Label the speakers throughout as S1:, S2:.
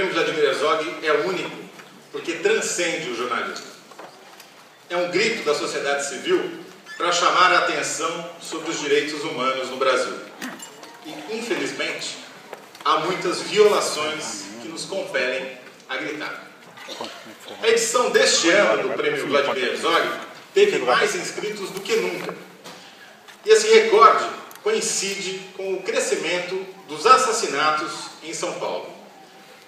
S1: Prêmio Vladimir Herzog é único porque transcende o jornalismo. É um grito da sociedade civil para chamar a atenção sobre os direitos humanos no Brasil. E, infelizmente, há muitas violações que nos compelem a gritar. A edição deste ano do Prêmio Vladimir Herzog teve mais inscritos do que nunca. E esse recorde coincide com o crescimento dos assassinatos em São Paulo.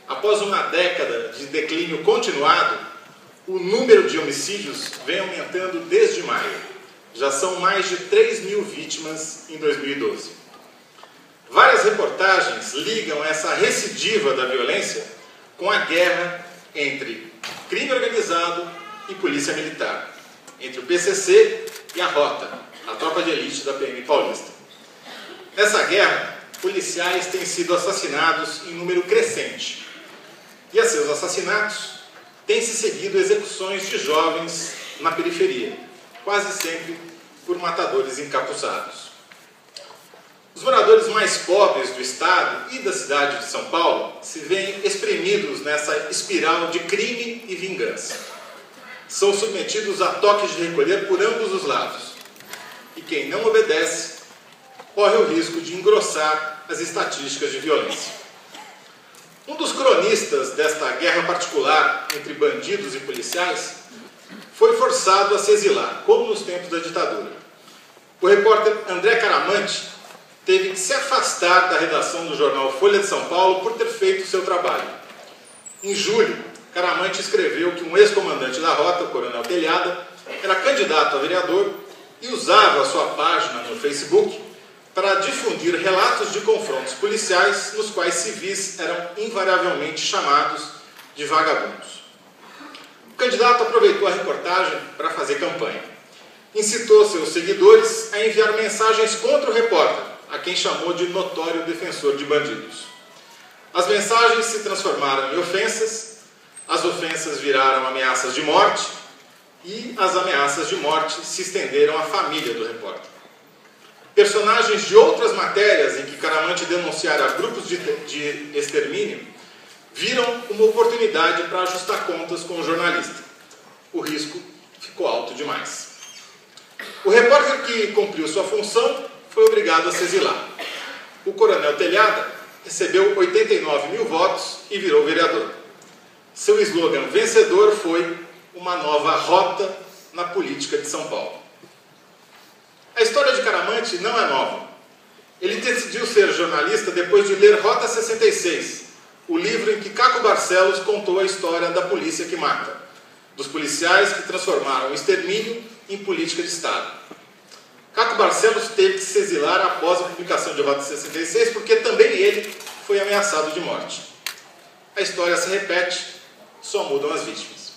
S1: Após uma década de declínio continuado, o número de homicídios vem aumentando desde maio. Já são mais de 3.000 vítimas em 2012. Várias reportagens ligam essa recidiva da violência com a guerra entre crime organizado e polícia militar, entre o PCC e a Rota, a tropa de elite da PM paulista. Nessa guerra, policiais têm sido assassinados em número crescente. E a seus assassinatos têm se seguido execuções de jovens na periferia, quase sempre por matadores encapuzados. Os moradores mais pobres do estado e da cidade de São Paulo se veem espremidos nessa espiral de crime e vingança. São submetidos a toques de recolher por ambos os lados. E quem não obedece corre o risco de engrossar as estatísticas de violência. Um dos cronistas desta guerra particular entre bandidos e policiais foi forçado a se exilar, como nos tempos da ditadura. O repórter André Caramante teve que se afastar da redação do jornal Folha de São Paulo por ter feito o seu trabalho. Em julho, Caramante escreveu que um ex-comandante da Rota, o Coronel Telhada, era candidato a vereador e usava a sua página no Facebook para difundir relatos de confrontos policiais nos quais civis eram invariavelmente chamados de vagabundos. O candidato aproveitou a reportagem para fazer campanha. Incitou seus seguidores a enviar mensagens contra o repórter, a quem chamou de notório defensor de bandidos. As mensagens se transformaram em ofensas, as ofensas viraram ameaças de morte e as ameaças de morte se estenderam à família do repórter. Personagens de outras matérias em que Caramante denunciara grupos de extermínio viram uma oportunidade para ajustar contas com o jornalista. O risco ficou alto demais. O repórter que cumpriu sua função foi obrigado a se exilar. O Coronel Telhada recebeu 89.000 votos e virou vereador. Seu slogan vencedor foi uma nova rota na política de São Paulo. A história de Caramante não é nova. Ele decidiu ser jornalista depois de ler Rota 66, o livro em que Caco Barcelos contou a história da polícia que mata, dos policiais que transformaram o extermínio em política de Estado. Caco Barcelos teve que se exilar após a publicação de Rota 66 porque também ele foi ameaçado de morte. A história se repete, só mudam as vítimas.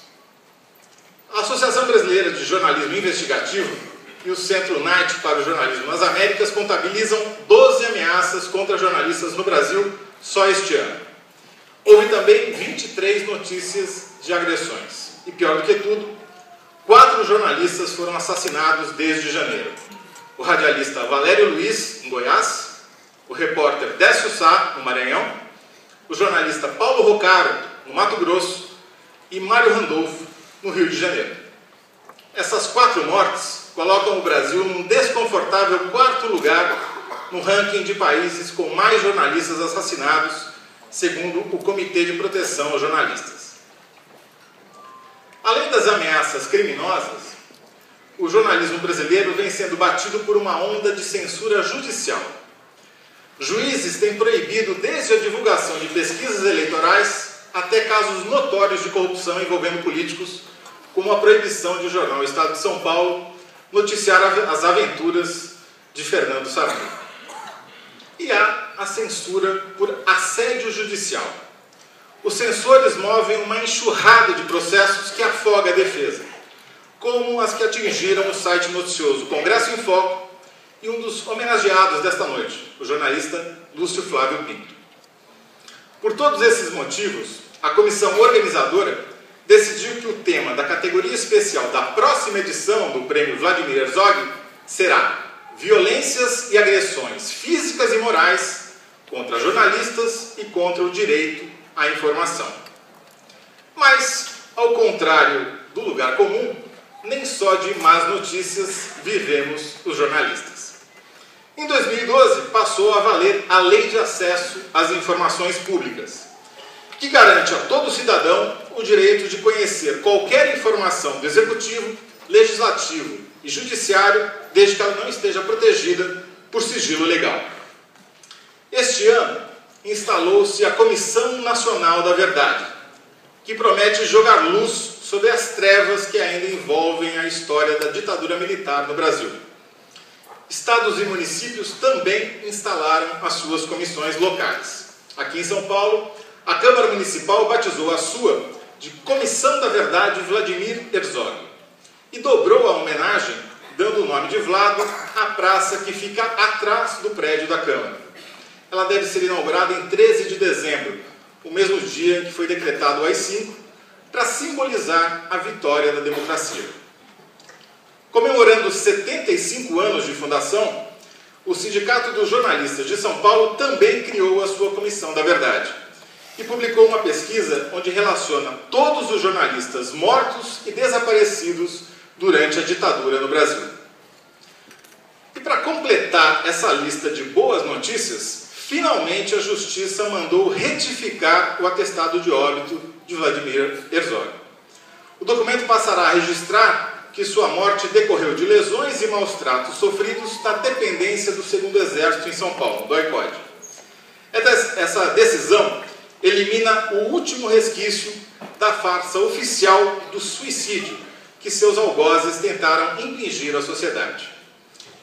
S1: A Associação Brasileira de Jornalismo Investigativo e o Centro Knight para o Jornalismo nas Américas contabilizam 12 ameaças contra jornalistas no Brasil só este ano. Houve também 23 notícias de agressões. E pior do que tudo, 4 jornalistas foram assassinados desde janeiro. O radialista Valério Luiz, em Goiás, o repórter Décio Sá, no Maranhão, o jornalista Paulo Roccaro, no Mato Grosso, e Mário Randolfo, no Rio de Janeiro. Essas 4 mortes colocam o Brasil num desconfortável 4º lugar no ranking de países com mais jornalistas assassinados, segundo o Comitê de Proteção aos Jornalistas. Além das ameaças criminosas, o jornalismo brasileiro vem sendo batido por uma onda de censura judicial. Juízes têm proibido desde a divulgação de pesquisas eleitorais até casos notórios de corrupção envolvendo políticos, como a proibição de o jornal Estado de São Paulo noticiar as aventuras de Fernando Sarney. E há a censura por assédio judicial. Os censores movem uma enxurrada de processos que afoga a defesa, como as que atingiram o site noticioso Congresso em Foco e um dos homenageados desta noite, o jornalista Lúcio Flávio Pinto. Por todos esses motivos, a comissão organizadora decidiu que o tema da categoria especial da próxima edição do Prêmio Vladimir Herzog será violências e agressões físicas e morais contra jornalistas e contra o direito à informação. Mas, ao contrário do lugar comum, nem só de más notícias vivemos os jornalistas. Em 2012, passou a valer a Lei de Acesso às Informações Públicas, que garante a todo cidadão o direito de conhecer qualquer informação do Executivo, Legislativo e Judiciário, desde que ela não esteja protegida por sigilo legal. Este ano, instalou-se a Comissão Nacional da Verdade, que promete jogar luz sobre as trevas que ainda envolvem a história da ditadura militar no Brasil. Estados e municípios também instalaram as suas comissões locais. Aqui em São Paulo, a Câmara Municipal batizou a sua de Comissão da Verdade Vladimir Herzog e dobrou a homenagem, dando o nome de Vlado à praça que fica atrás do prédio da Câmara. Ela deve ser inaugurada em 13 de dezembro, o mesmo dia em que foi decretado o AI-5, para simbolizar a vitória da democracia. Comemorando 75 anos de fundação, o Sindicato dos Jornalistas de São Paulo também criou a sua Comissão da Verdade e publicou uma pesquisa onde relaciona todos os jornalistas mortos e desaparecidos durante a ditadura no Brasil. E para completar essa lista de boas notícias, finalmente a Justiça mandou retificar o atestado de óbito de Vladimir Herzog. O documento passará a registrar que sua morte decorreu de lesões e maus-tratos sofridos na dependência do 2º Exército em São Paulo, do DOI-CODE. Essa decisão elimina o último resquício da farsa oficial do suicídio que seus algozes tentaram impingir à sociedade.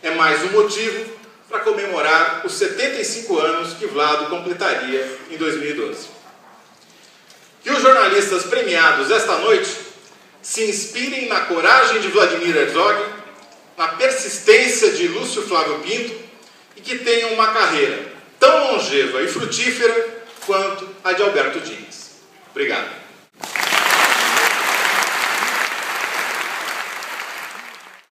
S1: É mais um motivo para comemorar os 75 anos que Vlado completaria em 2012. Que os jornalistas premiados esta noite se inspirem na coragem de Vladimir Herzog, na persistência de Lúcio Flávio Pinto e que tenham uma carreira tão longeva e frutífera quanto a de Alberto Dines. Obrigado.